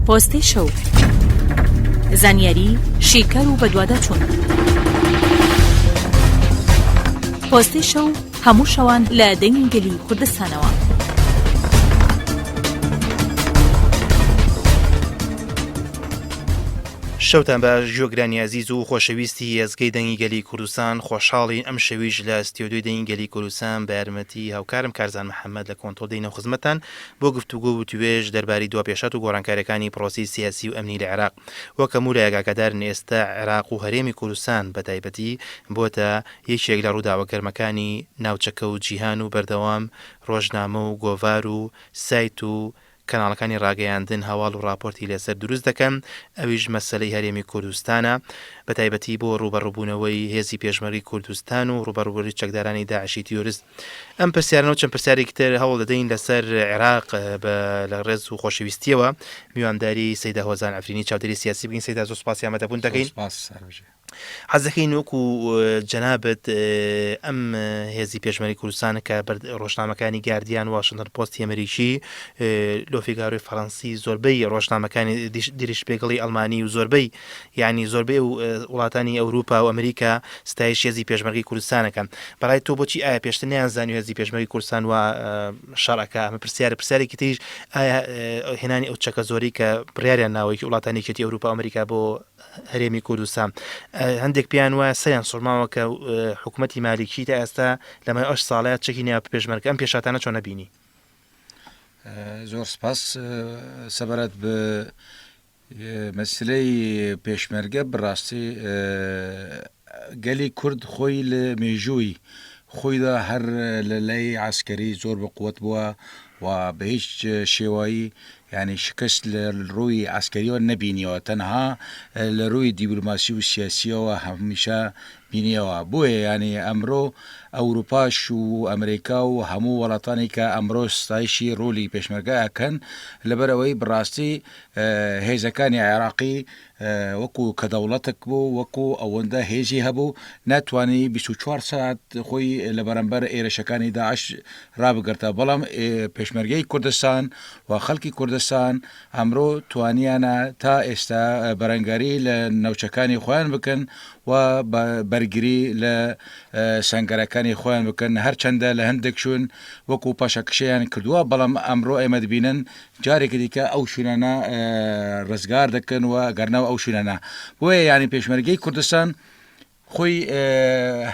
پۆستی شەو زانیاری شیکەر و بەدوادە چوون. پۆستی شەو هەموو شەوان لە دەنگلی کوردستانەوە. شەوتان باش گوێگرانی عزیز و خۆشەویستی هێزگەی دەنگی گەلی کوردستان، خۆشحاڵین ئەم شەویش لە ستیۆدیۆی دەنگی گەلی کوردستان بە یارمەتی هاوکارم کارزان محەممەد لە کۆنتۆڵ دەینەوە خزمەتان بۆ گفتوگۆ و توێژ دەرباری دوپێشات و گۆڕانکاریەکانی پرۆسی سیاسی و ئەمنی لە عێراق. وەک هەموو لە یاگاکەدارن ئێستا عێراق و هەرێمی کوردستان بەتایبەتی بۆتە یەکێک لە ڕووداوەگەرمەکانی ناوچەکە و جیهان و بەردەوام ڕۆژنامە و گۆڤار و سایت و کەناڵەکانی ڕاگەیاندن هەواڵ و راپۆرتی لەسەر دروست دەکەن. ئەویش مەسەلەی هەرێمی کوردستانە بەتایبەتی بۆ ڕوبەڕووبوونەوەی هێزی پێشمەرگی کوردستان و ڕوبەڕووبوونی چەکدارانی داعشی تیۆریست. ئەم پرسیارانەوە چەند پرسیارێکی تر هەوڵ دەدەین لەسەر عێراق لە ڕێز و خۆشەویستیەوە. میوانداری سەیدا هۆزان ئەفرینی چاودێری سیاسی بگین. سەیدا زۆر سپاس یارمەتەبوون دەکەین. حەز دەکەین وەکو جەنابەت ئەم هێزی پێشمەرگی کوردستانە کە ڕۆژنامەکانی گاردیان، واشنتن پۆستی ئەمریکی، لۆفیگاروی فەڕەنسی، زۆربەی ڕۆژنامەکانی دیریش پێگەڵی ئەڵمانی و زۆربەی ینی زۆربەی وڵاتانی ئەوروپا و ئەمریکا ستایش هێزی پێشمەرگی کوردستانەکەن. بەڵای تۆ بۆچی ئایا پێشتر نەیانزانی هێزی پێشمەرگی کوردستان و شەڕەکە؟ ئەمە پرسیارێکی تریش ئایا هێنانی ئەو چەکە زۆری کە بڕیاریان ناوەیەکی وڵاتانی یەکێتی ئەوروپا و ئەمریکا بۆ هەرێمی کوردستان، هەندێک پیان وایە سەیان سوڕماوە کە حکوومەتی مالیکی تا ئێستا لەمای 8 ساڵەیە چەکی نێوە پێشمەرگە. ئەم پێشاتانە چۆن نەبینی؟ زۆر سپاس. سەبارەت بە مەسلەی پێشمەرگە بڕاستی گەلی کورد خۆی لە مێژووی خۆیدا هەر لە لای عسکەری زۆر بە قووەت بووە و بە هیچ شێوایی ینی شکست لە ڕووی عسکەریەوە نەبینیەوە، تەنها لە ڕووی دیبلۆماسی و سیاسیەوە هەمیشە بینیەوە. بۆیە ینی ئەمڕۆ ئەوروپاش و ئەمریکا و هەموو وڵاتانی کە ئەمڕۆ ستایشی ڕۆلی پێشمەرگە ئەکەن لەبەرەوەی بڕاستی هێزەکانی عێراقی وەکو کە دەوڵەتێک بوو، وەکو ئەوەندە هێزی هەبوو، ناتوانی 24 ساعت خۆی لە بەرامبەر ئێرەشەکانی داعش ڕابگرتە. بەڵام پێشمەرگەی کوردستان و خەڵکی کوردستان ئەمڕۆ توانیانە تا ئێستا بەرەنگاری لە نەوچەکانی خۆیان بکەن و بەرگری لە سەنگەرەکانی خۆیان بکەن، هەرچەندە لە هەندێک شوون وەکو پاشەکشەیان کردووە. بەڵام ئەمڕۆ ئێمە دەبینن جارێکی دیکە ئەو شوێنانە ڕزگار دەکەن و گەرنەوە ئەو شوێنانە. بۆیە ینی پێشمەرگەی کوردستان خۆی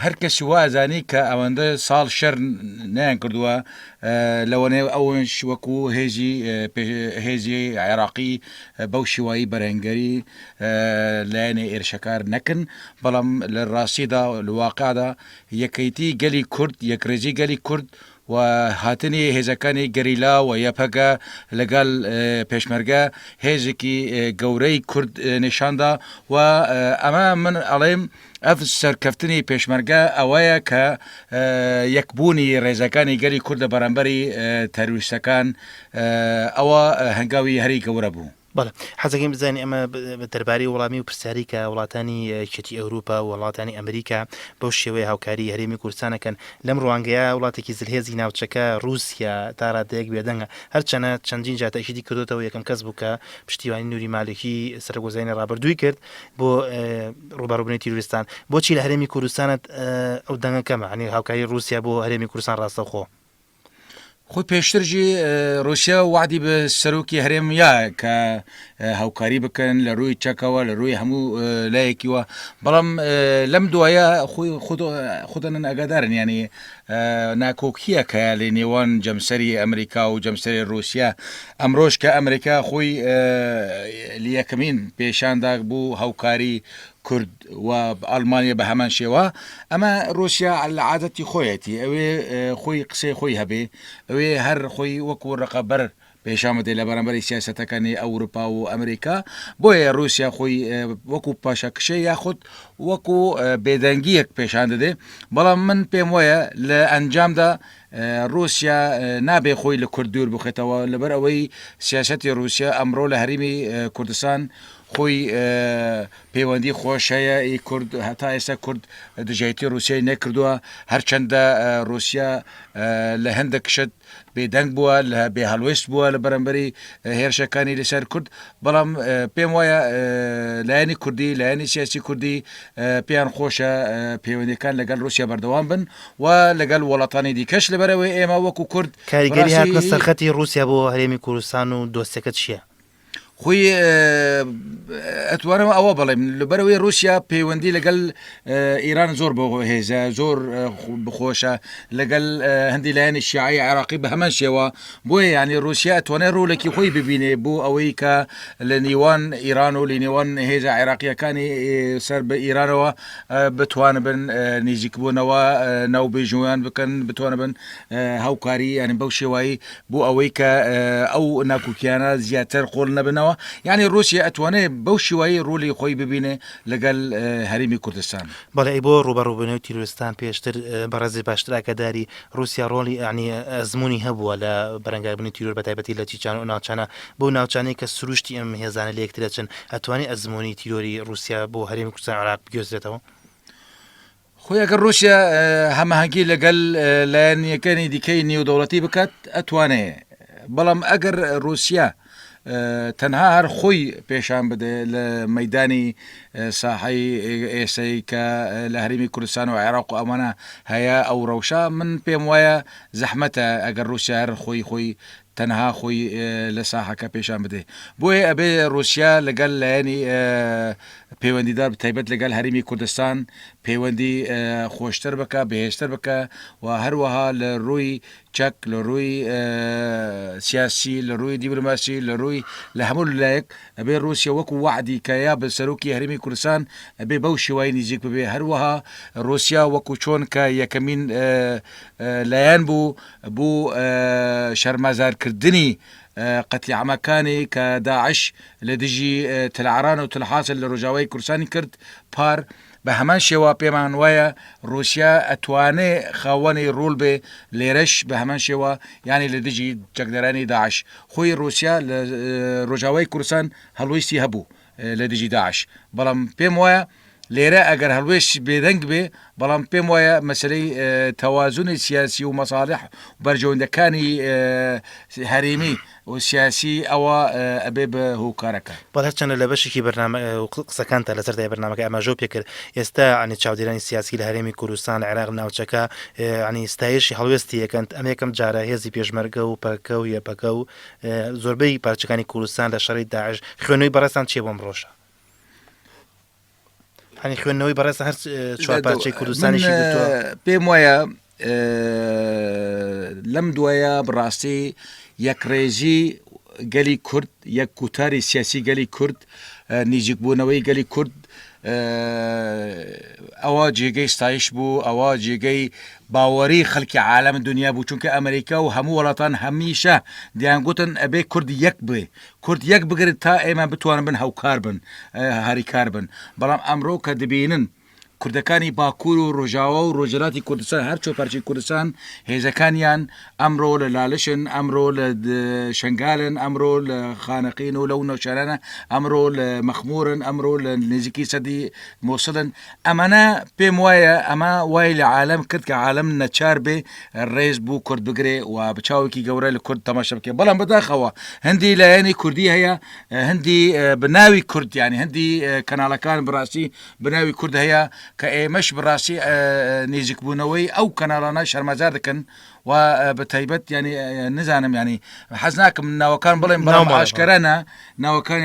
هەر کەسی وازانی کە ئەوەندە ساڵ شەر نیان کردووە لەوەنێ ئەوش وەکو هێزی عێراقی بەو شێوایی بەرهەنگەری لایەنێ ئێرشەکار نەکن. بەڵام لە ڕاستیدا لە واقعدا یەکەیتی گەلی کورد، یەکڕێزی گەلی کورد و هاتنی هێزەکانی گەریلا و یەپەگە لەگەڵ پێشمەرگە هێزێکی گەورەی کورد نیشاندا. و ئەمە من ئەڵێم ئەف سەرکەفتنی پێشمەرگە ئەوەیە کە یەکبوونی ڕێزەکانی گەلی کوردە بەرامبەری تەروریستەکان ئەوە هەنگاوی هەری گەورە بوو. بەڵێ حەزەکەین بزانین ئەمە دەربارەی وەڵامی و پرسیاری کە وڵاتانی یەکێتی ئەوروپا و وڵاتانی ئەمریکا بەو شێوەیە هاوکاری هەرێمی کوردستانەکەن. لەم ڕوانگەیە وڵاتێکی زلهێزی ناوچەکە رووسیا تا ڕادەیەک بێدەنگە، هەرچەنە چەندین جاتەشیدی کردوتەوە یەکەم کەس بوو کە پشتیوانی نووری مالکی سەرگۆزینە ڕابردووی کرد بۆ ڕوبەڕووبوونی تیروریستان. بۆچی لە هەرێمی کوردستانت ئەو دەنگە کەمە؟ عنی هاوکاری رووسیا بۆ هەرێمی کوردستان ڕاستەوخۆ خۆی پێشترژی رووسیا وعدی بە سەرۆکی هەرێمیا کە هاوکاری بکەن لە ڕووی چەکەوە لە ڕووی هەموو لایەکیوە. بەڵام لەم دوایە خودەنن ئەگادارن ینی ناکۆکیە کە لە نێوان جەمسەری ئەمریکا و جەمسەری رووسیا. ئەمڕۆژ کە ئەمریکا خۆی یەکەمین پیشاندا بوو هاوکاری کورد و ئەڵمانیا بە هەمان شێوە. ئەمە رووسیا لە عادەتی خۆیەتی ئەوێ خۆی قسەی خۆی هەبێ، ئەوێ هەر خۆی وەکو ڕقەبەر پێشامەدەی لە بەرامبەری سیاسەتەکانی ئەوروپا و ئەمریکا. بۆیە رووسیا خۆی وەکو پاشەکشە یاخود وەکو بێدەنگیەک پێشان دەدێ. بەڵام من پێم وایە لە ئەنجامدا رووسیا نابێ خۆی لە کورد دوور بخێتەوە لەبەر ئەوەی سیاسەتی رووسیا ئەمڕۆ لە هەرێمی کوردستان خۆی پەیوەندی خۆش هەیە کورد هەتا ئێستا کورد دژایەتی رووسیای نەکردووە هەرچەندە رووسیا لە هەندێک شت بێدەنگ بووە لە بێ هەڵوێست بووە لە بەرەمبەری هێرشەکانی لەسەر کورد بەڵام پێم وایە لایەنی کوردی لایەنی سیاسی کوردی پێیان خۆشە پەیوەندیەکان لەگەڵ رووسیا بەردەوام بن و لەگەڵ وڵاتانی دیکەش لەبەرەوەی ئێمە وەکو کورد کاریگەری هاتنە سەرخەتی رووسیا بۆ هەرێمی کوردستان و دۆستەکەت چییە؟ خۆی ئەتوانەوە ئەوە بڵێم لەبەرەوەی رووسیا پەیوەندی لەگەڵ ئیران زۆر بۆ هێزە زۆر بخۆشە لەگەڵ هەندی لایەنی شیعی عێراقی بە هەمان شێوە بۆیە ینی رووسیا ئەتوانێت ڕوولێکی خۆی ببینێ بۆ ئەوەی کە لە نێوان ئیران و لە نێوان هێزە عێراقیەکانی سەر بە ئیرانەوە بتوانە بن نزیکبوونەوە ناوبێژویان بکەن بتوانە بن هاوکاری ینی بەو شێوایی بۆ ئەوەی کە ئەو ناکوکیانە زیاتر قۆڵ نەبنەوە یعنی رووسیا ئەتوانێت بەو شێوایی ڕوولی خۆی ببینێ لەگەڵ هەرێمی کوردستان بەڵێ بۆ ڕوبەڕووبوونەوەی تیرۆریستان پێشتر بەڕێزی باشتر ئاگاداری رووسیا ڕۆڵی ینی ئەزمموی هەبووە لە بەرەنگاربوونی تیرۆر بەتایبەتی لە چیچان و ناوچانە بۆ ناوچانەی کە سروشتی ئەم هێزانە لە یەکتر دەچن ئەتوانێت ئەزمموی تیرۆری رووسیا بۆ هەرێمی کوردستان عێراق بگوێزرێتەوە خۆی ئەگەر رووسیا هەماهەنگی لەگەڵ لایەنیەکانی دیکەی نێودەوڵەتی بکات ئەتوانێت بەڵام ئەگەر رووسیا تەنها هەر خۆی پێشان بدە لە مەیدانی ساحەی ئێسەی کە لە هەرێمی کوردستان و عێراق و ئەمانە هەیە ئەو ڕەوشە من پێم وایە زەحمەتە ئەگەر رووسیا هەر خۆی تەنها خۆی لە ساحەکە پێشان بدێ بۆیە ئەبێ رووسیا لەگەڵ لایەنی پەیوەندیدار تایبەت لەگەڵ هەرێمی کوردستان پەیوەندی خۆشتر بکە بەهێزتر بکە و هەروەها لە ڕووی چەک لە ڕووی سیاسی لە ڕووی دیبلۆماسی لە ڕووی لە هەموو لایەک ئەبێ رووسیا وەکو وعدی کە یا بە سەرۆکی هەرێمی کوردستان ئەبێ بەو شێوای نزیک ببێ هەروەها رووسیا وەکو چۆن کە یەکەمین لایەن بوو شەرمەزارکردنی قەتیعەمەکانی کە داعش لە دژی تەلعەران و تەلحاسن لە ڕۆژاوای کوردستانی کرد پار بە هەمان شێوە پێمان وایە رووسیا ئەتوانێ خاوەنی ڕوول بێ لێرەش بە هەمان شێوە ینی لە دژی جەکدەرانی داعش خۆی رووسیا لە ڕۆژاوای کوردستان هەڵویستی هەبوو لە دژی داعش بەڵام پێم وایە لێرە ئەگەر هەڵوێش بێدەنگ بێ بەڵام پێم وایە مەسلەی تەوازونی سیاسی و مەساڵح بەرژەوەندەکانی هەرێمی و سیاسی ئەوە ئەبێ بە هۆکارەکە بەڵێ چەندە لە بەشێکی بەرنامە قسەکانتە لەسەر بەرنامەکە ئەماژۆ پێکرد ئێستا عنی چاودێرانی سیاسی لە هەرێمی کوردستان عێراق ناوچەکە عنی ستایشی هەڵوێستی یەکەن ئەم یەکەم جارە هێزی پێشمەرگە و پەکە و یەپەکە و زۆربەی پارچەکانی کوردستان لە شەڕی داعش خوێنەوەی بەڕێستان چیە بۆم ڕۆژە هەنی خوێندنەوەی بەڕێستە هەر چوار پارچەی کوردستانیشی پێم وایە لەم دوایە بڕاستی یەکڕێژی گەلی کورد یەک کوتاری سیاسی گەلی کورد نزیکبوونەوەی گەلی کورد ئەوە جێگەی ستایش بوو ئەوە جێگەی باوەری خەڵکی عالەم دنیا بوو چونکە ئەمریکا و هەموو وڵاتان هەمیشە دیانگوتن ئەبێ کورد یەک بێ کورد یەک بگرێت تا ئێمە بتوانن بن هەوکار بن هاریکار بن بەڵام ئەمڕۆ کە دەبینن کوردەکانی باکوور و ڕۆژاوا و ڕۆژهەلاتی کوردستان هەر چۆپەرچی کوردستان هێزەکانیان ئەمڕۆ لە لالشن ئەمڕۆ لە شنگالن ئەمڕۆ لە خانەقین و لەو نەوشارانە ئەمڕۆ لە مەخمورن ئەمڕۆ لە نزیکی سەدی مووسڵن ئەمانە پێم وایە ئەمە وای لە عالەم کرد کە عالەم نەچار بێ ڕێز بوو کورد بگرێ و بچاوێکی گەورە لە کورد تەماشا بکێ بەڵام بەداخەوە هەندی لایەنی کوردی هەیە هەندی بناوی کورد یانی هەندی کەناڵەکان بڕاستی بناوی کورد هەیە کە ئێمەش بڕاستی نزیکبوونەوەی ئەو کەناڵانە شەرمەزار دەکەن و بە تایبەت ینی نزانم ینی حەز ناکەم ناوەکان بڵێم بەڵام ئاشکرانە ناوەکان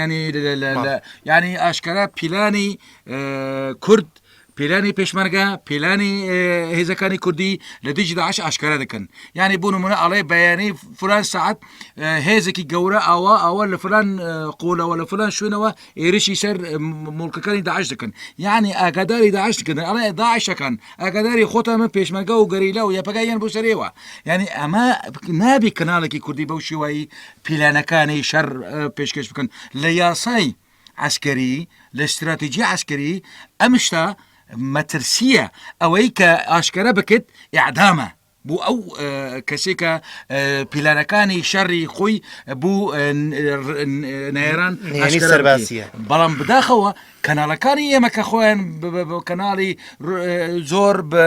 ینی ئاشکرا پیلانی کورد پیلانی پێشمەرگە پیلانی هێزەکانی کوردی لە دژی داعش ئاشکرا دەکەن یعنی بوو نمونە ئەڵێ بەیانی فلان سەعەت هێزێکی گەورە ئەوە لە فلان قوڵەوە لە فلان شوێنەوە ئێرشی سەر مڵکەکانی داعش دەکەن یعنی ئاگاداری داعش دەکەن ئەڵێ داعشەکان ئاگاداری خۆتانمە پێشمەرگە و گەریلا و یەپەکیان بۆ سەرێوە یعنی ئەمە نابی کەناڵێکی کوردی بەو شێوایی پیلانەکانی شەر پێشکەش بکەن لە یاسای عسکەری لە استراتیژی عسکەری ئەم شتە مەترسیە ئەوەی کە ئاشکرا بکەیت ئیعدامە بۆ ئەو کەسێکە پیلانەکانی شەڕی خۆی بوو نێران سەرباسیە بەڵام بداخەوە کەناڵەکانی ئێمە کە خۆیان کەناڵی زۆر بە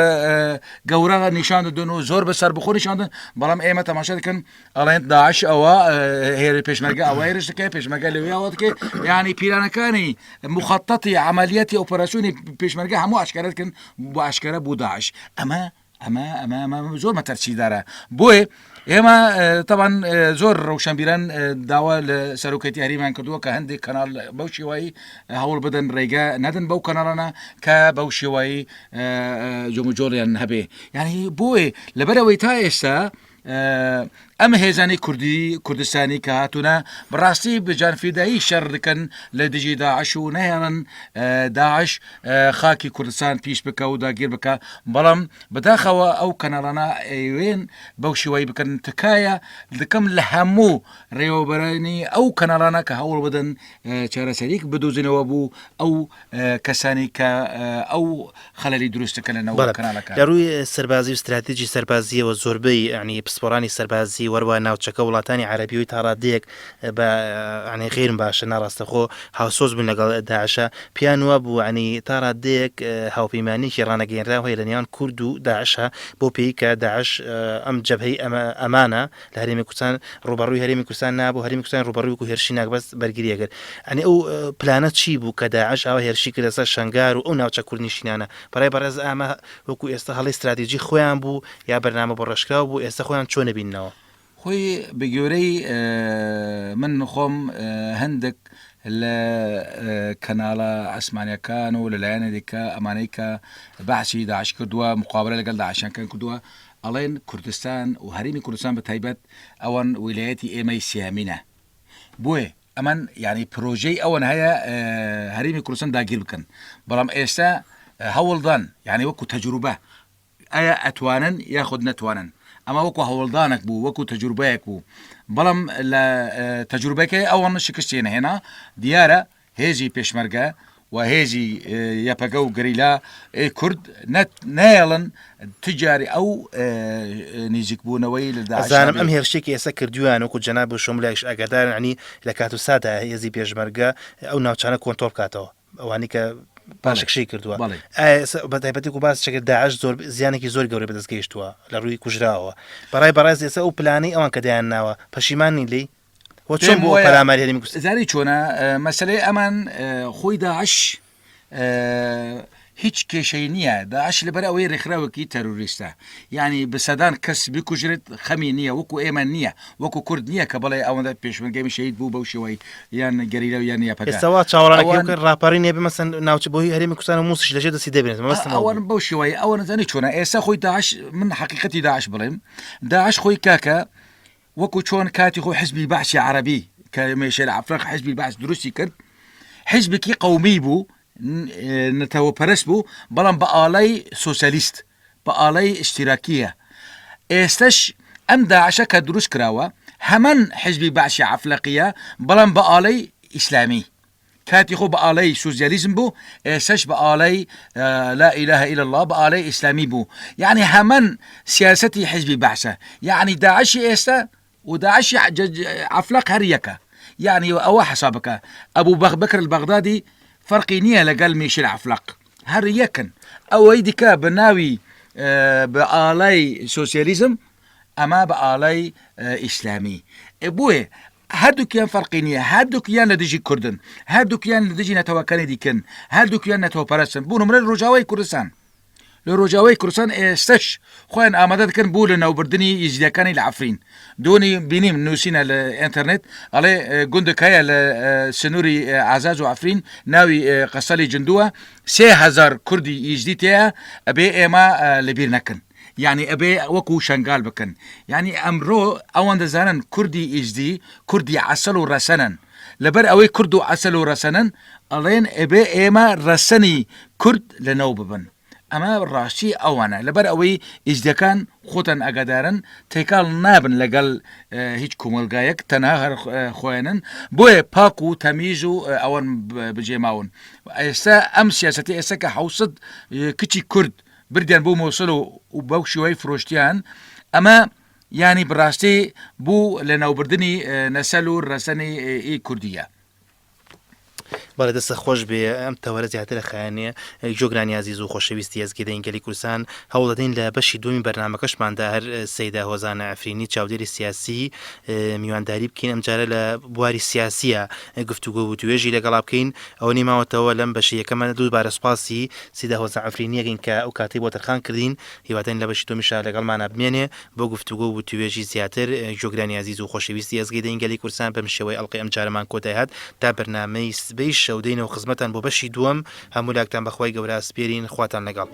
گەورە نیشان دەدون و زۆر بەسەر بخۆ نیشاندن بەڵام ئێمە تەماشا دەکەن ئەڵێن داعش ئەوە هێرە پێشمەرگە ئەوەی ڕشتەکەی پێشمەرگە لەوێەوە دەکەی یعنی پیلانەکانی مخەتەتی عملیاتی ئۆپەراسیۆنی پێشمەرگە هەموو ئاشکارە دەکەن بۆ ئاشکارە بوو داعش ئەمە زۆر مەتەرسیدارە بۆیە ئێمە طبعا زۆر ڕەوشەنبیران داوا لە سەرۆکەتی هەریمان کردووە کە هەندێک کەناڵ بەو شێوایی هەوڵ بدەن ڕێگە نەدەن بەو کەناڵانە کە بەو شێوایی جۆمجۆڵیان هەبێ یعنی بۆیە لەبەرەوەی تا ئێستا ئەم هێزانی کوردستانی کە هاتوونە بەڕاستی بجانفیدایی شەڕ دەکەن لە دژی داعش و نەهێڵن داعش خاکی کوردستان پیش بکە و داگیر بکە بەڵام بەداخەوە ئەو کەناڵانە ئەوێن بەو شێوەی بکەن تکایە دەکەم لە هەموو ڕێوەبەرانی ئەو کەناڵانە کە هەوڵ بدەن چارەسەریک بدۆزنەوە بوو ئەو کەسانی کە ئەو خەلەلی دروستەکە لەنەوە کەناڵەکە لە ڕووی سەربازی و استراتیژی سەربازیەوە زۆربەی ینی پسپۆڕانی سەربازی وەروە ناوچەکە وڵاتانی عەرەبی و تا ڕادەیەک بە ینی غێرم باشە ناڕاستەخۆ هاوسۆز بوون لەگەڵ داعشە پیان وە بوو ینی تا ڕادەیەک هاوپەیمانیی ڕانەگەیەنرا هەیە لە نێوان کورد و داعشە بۆ پێی کە داعش ئەم جەبهەی ئەمانە لە هەرێمی کوردستان ڕوبەڕووی هەرێمی کوردستان نابوو هەرێمی کوردستان ڕوبەڕووی و هێرشی ناکبەست بەرگریەگەر ئەنی ئەو پلانە چی بوو کە داعش ئەوە هێرشی کرد لەسەر شەنگار و ئەو ناوچە کوردنشینانە بەڕای بەڕێز ئامە وەکو ئێستا هەڵی استراتیژی خۆیان بوو یا بەرنامە بۆ ڕێژکراو بوو ئێستا خۆیان چۆن بینەوە خۆی بەگوێرەی من خۆم هەندێک لە کەناڵە ئەسمانیەکان و لەلایەنە دیکە ئەمانەی کە باسی داعش کردووە مقابلە لەگەڵ داعشیەکان کردووە ئەڵێن کوردستان و هەرێمی کوردستان بە تایبەت ئەوەن ویلایەتی ئێمەی سیامینە بۆیە ئەمەن ینی پرۆژەی ئەوەن هەیە هەرێمی کوردستان داگیر بکەن بەڵام ئێستا هەوڵدان یعنی وەکو تەجروبە ئایا ئەتوانن یاخود نەتوانن ئەمە وەکو هەوڵدانێک بوو وەکو تەجروبەیەک بوو بەڵام لە تەجروبەکەی ئەوەن شکستێنە هێنا دیارە هێزی پێشمەرگە و هێزی یەپەگە و گەریلا کورد نایڵن تجاری ئەو نزیکبوونەوەی لە داعشزانم ئەم هێرشێکی ئێستا کردویان وەکو جەناب شۆملایش ئەگەدارن عنی لە کات و سادا هێزی پێشمەرگە ئەو ناوچانە کۆنتۆڵ بکاتەوە ئەوانی کە پاشەکشەی کردووە بەتایبەتی و باس چێت داعش زۆر زیانێکی زۆر گەورەی بەدەستگەیشتووە لە ڕووی کوژراوە بەڕای بەڕاز ئێستا ئەو پلانەی ئەوان کە دایان ناوە پەشیمانی لی چۆن بۆ پەلاماری زاری چۆنە مەسلەی ئەمان خۆی داعش هیچ کێشەی نییە داعش لەبەر ئەوەی ڕێکخراوەکی تەروریستە یعنی بەسەدان کەس بکوژرێت خەمی نییە وەکو ئێمە نییە وەکو کورد نییە کە بەڵێ ئەوەندە پێشمەرگەمی شەید بوو بەو شێوەی یان گەریرە یان یاپەکەەوە چاوەڕێکە ڕاپەڕی نێبێ مەسەن ناوچە بۆی هەرێمی کوردستان و موسیش لەژێ دەستی دەبێت ئەوەن بەو شێوەی ئەوە نەزانی چۆنە ئێستا خۆی داعش من حقیقەتی داعش بڵێم داعش خۆی کاکە وەکو چۆن کاتی خۆی حزبی بەعسی عەرەبی کە مێشێل عەفرەق حزبی بەعس دروستی کرد حزبێکی قەومی بوو نەتەوە پەرست بوو بەڵام بە ئاڵای سۆسیالیست بە ئاڵای اشتراکیە ئێستش ئەم داعشە کە دروست کراوە هەمان حزبی بەعسی عەفلەقیە بەڵام بە ئاڵای ئیسلامی کاتی خۆ بە ئاڵای سوسیالیزم بوو ئێستش بە ئاڵای لا ئیلاهە ئیلا الله بە ئاڵای ئیسلامی بوو یعنی هەمان سیاسەتی حزبی بەعسە یعنی داعشی ئێستا و داعشی عەفلەق هەر یەکە یعنی ئەوە حسابەکە ئەبوو بەکر البەغدادی فەرقی نییە لەگەڵ میشل عەفلەق هەر یەکن ئەوەی دیکە بە ناوی بە ئاڵای سۆسیالیزم ئەما بە ئاڵای ئیسلامی بۆیە هەردووکیان فەرقی نییە هەردووکیان لە دژی کوردن هەردووکیان لە دژی نەتەوەکانی دیکن هەردووکیان نەتەوە پەرستن بوو نمرە ڕۆژاوای کوردستان لە ڕۆژاوای کوردستان ئێستش خۆیان ئامادە دەکەن بوو لە ناوبردننی یزیدەکانی لە عەفرین دوونی بینیم نووسینە لە ئینتەرنێت ئەڵێ گوندەکەیە لە سنووری ئازاز و عەفرین ناوی قەسەلی جندووە 3000 کوردی یزدی تەیە ئەبێ ئێمە لەبیر نەکەن یعنی ئەبێ وەکو شنگال بکەن یعنی ئەمڕۆ ئەوان دەزانن کوردی ئیزدی کوردی عەسەل و ڕەسەنن لەبەر ئەوەی کورد و عەسەل و ڕەسەنن ئەڵێن ئەبێ ئێمە ڕەسەنی کورد لەنەو ببن ئەمە ڕاستی ئەوانە لەبەر ئەوەی ئیزدەکان خۆتان ئەگەدارن تێکاڵ نابن لەگەڵ هیچ کۆمەلگایەک تەنها هەر خۆیانن بۆیە پاک و تەمیز و ئەوەن بجێماون ئێستا ئەم سیاسەتی ئێستا کە 700 کچی کورد بردیان بۆ مۆسڵ و بەو شێوەی فرۆشتیان ئەمە ینی بڕاستی بوو لە ناوبردنی نەسەل و ڕەسەنی کوردیە. بەڵێ دەستە خۆش بێ ئەم تەوەرە زیاتر لە خایانەیە جۆگرانی عزیز و خۆشەویستی هێزگەی دەنگەلی کوردستان هەوڵ دەدەین لە بەشی دومی بەرنامەکەشماندا هەر سەیدا هۆزانە ئەفرینی چاودێری سیاسی میوانداری بکەین ئەمجارە لە بواری سیاسیە گفتوگۆ و توێژی لەگەڵا بکەین ئەو نێماوەتەوە لەم بەشی یەکەمە دووبارە سوپاسی سیدا هۆزە ئەفرینیەکەین کە ئەو کاتی بۆ تەرخان کردین هیواتەن لە بەشی دومیشا لەگەڵمانە بمێنێ بۆ گفتوگۆ و توێژی زیاتر جۆگرانی عزیز و خۆشەویستی هێزگەی دەنگەلی کوردستان بەم شێوەی ئەڵقەی ئەمجارەمان کۆتای هات تا بەرنامەی سبەی شەودەینەوە خزمەتان بۆ بەشی دووەم هەموو لاکتان بەخوای گەورە سپێرین خواتان لەگەڵ.